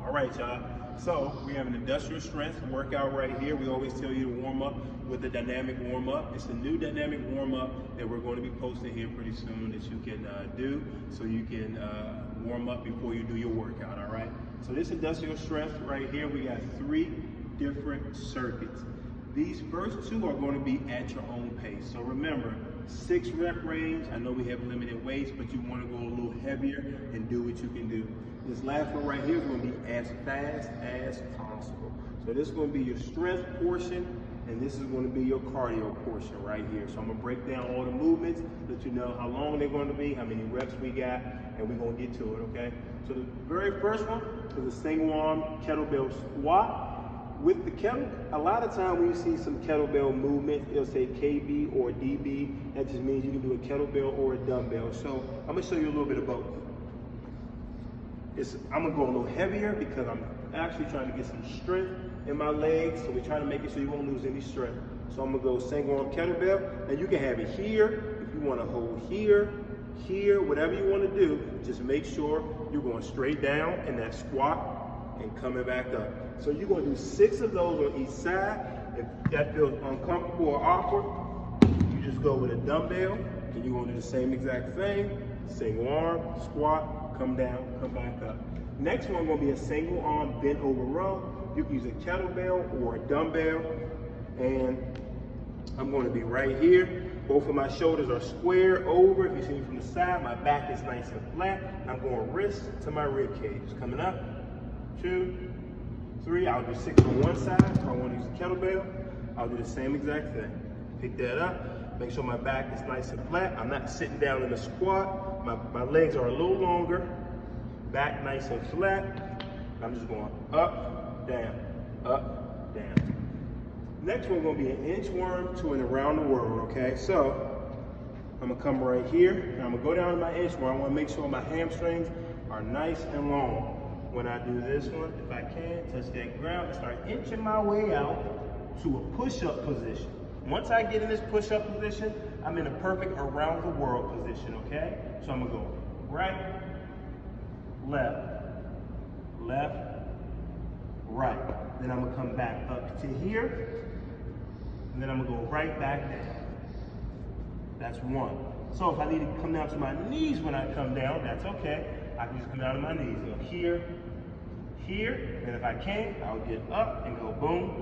All right, y'all. So we have an industrial strength workout right here. We always tell you to warm up with the dynamic warm up. It's a new dynamic warm up that we're going to be posting here pretty soon that you can do so you can warm up before you do your workout, all right? So this industrial strength right here, we got 3 different circuits. These first 2 are going to be at your own pace. So remember, 6 rep range. I know we have limited weights, but you want to go a little heavier and do what you can do. This last one right here is going to be as fast as possible. So this is going to be your strength portion, and this is going to be your cardio portion right here. So I'm going to break down all the movements, let you know how long they're going to be, how many reps we got, and we're going to get to it, okay? So the very first one is a single arm kettlebell squat. With the kettle, a lot of time when you see some kettlebell movement, it'll say KB or DB. That just means you can do a kettlebell or a dumbbell. So I'm gonna show you a little bit of both. I'm gonna go a little heavier because I'm actually trying to get some strength in my legs. So we're trying to make it so you won't lose any strength. So I'm gonna go single arm kettlebell, and you can have it here if you want to hold here, here, whatever you want to do. Just make sure you're going straight down in that squat and coming back up. So you're going to do 6 of those on each side. If that feels uncomfortable or awkward, you just go with a dumbbell, and you're going to do the same exact thing. Single arm, squat, come down, come back up. Next one going to be a single arm bent over row. You can use a kettlebell or a dumbbell, and I'm going to be right here. Both of my shoulders are square over. If you see me from the side, my back is nice and flat. I'm going wrist to my rib cage. Coming up, 2, 3, I'll do 6 on one side. If I want to use a kettlebell, I'll do the same exact thing. Pick that up, make sure my back is nice and flat. I'm not sitting down in a squat. My legs are a little longer, back nice and flat. I'm just going up, down, up, down. Next one gonna be an inchworm to an around the world, okay? So, I'm gonna come right here, and I'm gonna go down to my inchworm. I wanna make sure my hamstrings are nice and long. When I do this one, if I can, touch that ground and start inching my way out to a push-up position. Once I get in this push-up position, I'm in a perfect around the world position, okay? So I'm gonna go right, left, left, right. Then I'm gonna come back up to here, and then I'm gonna go right back down. That's 1. So if I need to come down to my knees when I come down, that's okay. I can just come down to my knees. Go here, here, and if I can't, I'll get up and go boom,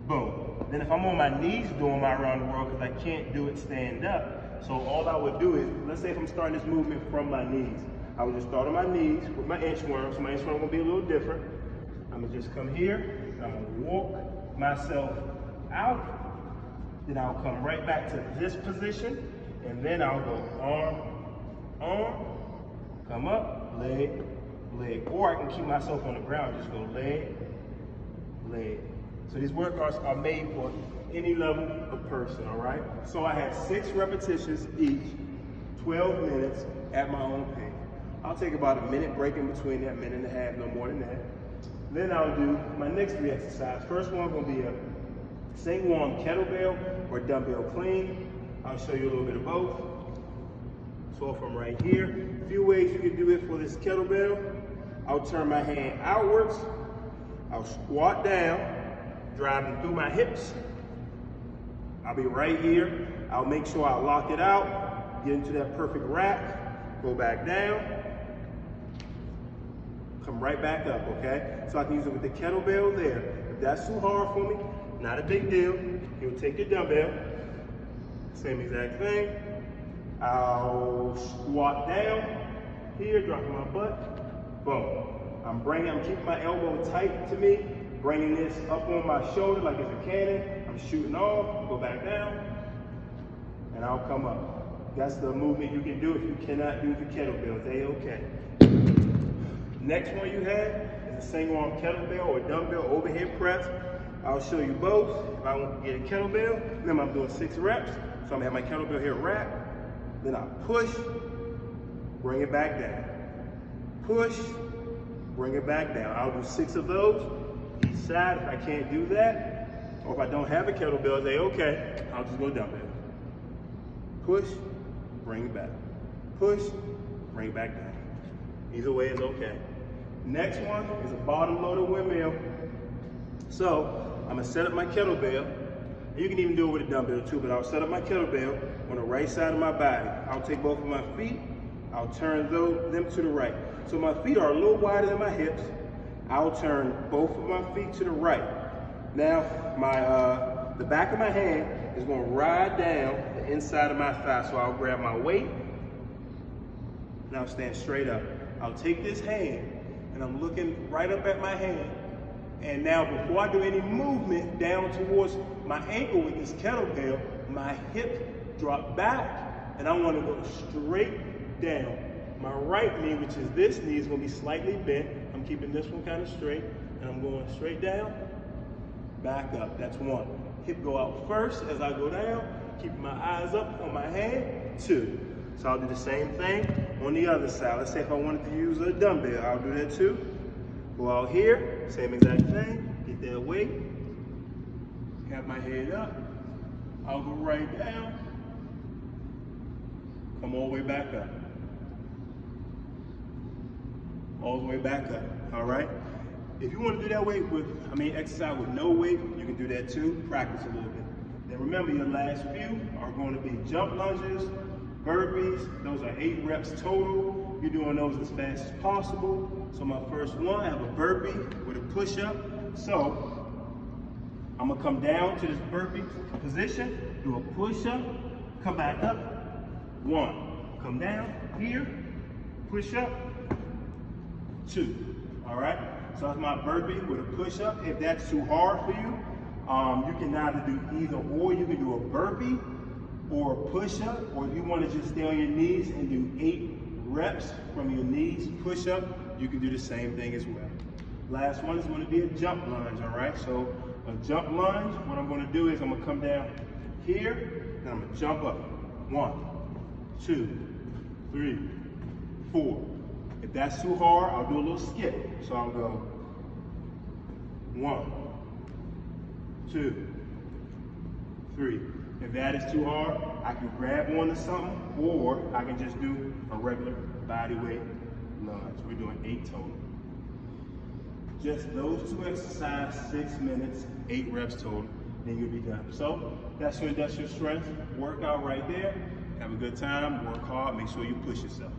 boom. Then if I'm on my knees doing my around the world, because I can't do it stand up, so all I would do is, let's say if I'm starting this movement from my knees, I would just start on my knees with my inchworm. So my inchworm will be a little different. I'm gonna just come here, and I'm gonna walk myself out, then I'll come right back to this position, and then I'll go arm, arm, come up, leg, leg. Or I can keep myself on the ground, just go leg, leg. So these workouts are made for any level of person, all right? So I have 6 repetitions each, 12 minutes at my own pace. I'll take about a minute break in between that, minute and a half, no more than that. Then I'll do my next 3 exercises. First one gonna be a single arm kettlebell or dumbbell clean. I'll show you a little bit of both. So from right here, a few ways you can do it for this kettlebell. I'll turn my hand outwards. I'll squat down, driving through my hips. I'll be right here. I'll make sure I lock it out, get into that perfect rack, go back down, come right back up, okay? So I can use it with the kettlebell there. If that's too hard for me, not a big deal. You'll take your dumbbell, same exact thing. I'll squat down here, dropping my butt, boom. I'm keeping my elbow tight to me, bringing this up on my shoulder like it's a cannon. I'm shooting off, go back down, and I'll come up. That's the movement you can do if you cannot do the kettlebell, it's A-okay. Next one you have is a single arm kettlebell or dumbbell overhead press. I'll show you both. If I want to get a kettlebell, then I'm doing 6 reps. So I'm gonna have my kettlebell here wrapped. Then I push, bring it back down. Push, bring it back down. I'll do 6 of those each side. If I can't do that, or if I don't have a kettlebell, say, okay, I'll just go dumbbell. Push, bring it back. Push, bring it back down. Either way is okay. Next one is a bottom loaded windmill. So I'm gonna set up my kettlebell. You can even do it with a dumbbell too, but I'll set up my kettlebell on the right side of my body. I'll take both of my feet, I'll turn them to the right. So my feet are a little wider than my hips. I'll turn both of my feet to the right. Now, the back of my hand is gonna ride down the inside of my thigh. So I'll grab my weight, and I'll stand straight up. I'll take this hand, and I'm looking right up at my hand. And now before I do any movement down towards my ankle with this kettlebell, my hip drop back, and I wanna go straight down. My right knee, which is this knee, is gonna be slightly bent. I'm keeping this one kind of straight, and I'm going straight down, back up. That's one. Hip go out first as I go down, keeping my eyes up on my hand, two. So I'll do the same thing on the other side. Let's say if I wanted to use a dumbbell, I'll do that too. Go out here, same exact thing, get that weight, have my head up, I'll go right down, come all the way back up. All the way back up, all right? If you want to do that weight exercise with no weight, you can do that too, practice a little bit. Then remember your last few are going to be jump lunges, burpees, those are 8 reps total. You're doing those as fast as possible. So my first one, I have a burpee with a push-up. So I'm gonna come down to this burpee position, do a push-up, come back up, 1. Come down here, push-up, 2, all right? So that's my burpee with a push-up. If that's too hard for you, you can either do either or. You can do a burpee or a push-up, or if you want to just stay on your knees and do 8 reps from your knees, push-up, you can do the same thing as well. Last one is going to be a jump lunge, all right? So a jump lunge, what I'm going to do is I'm going to come down here, and I'm going to jump up. 1, 2, 3, 4. If that's too hard, I'll do a little skip. So I'll go 1, 2, 3. If that is too hard, I can grab onto something, or I can just do a regular body weight lunge. We're doing 8 total. Just those 2 exercises, 6 minutes, 8 reps total, then you'll be done. So that's your industrial strength workout right there. Have a good time, work hard, make sure you push yourself.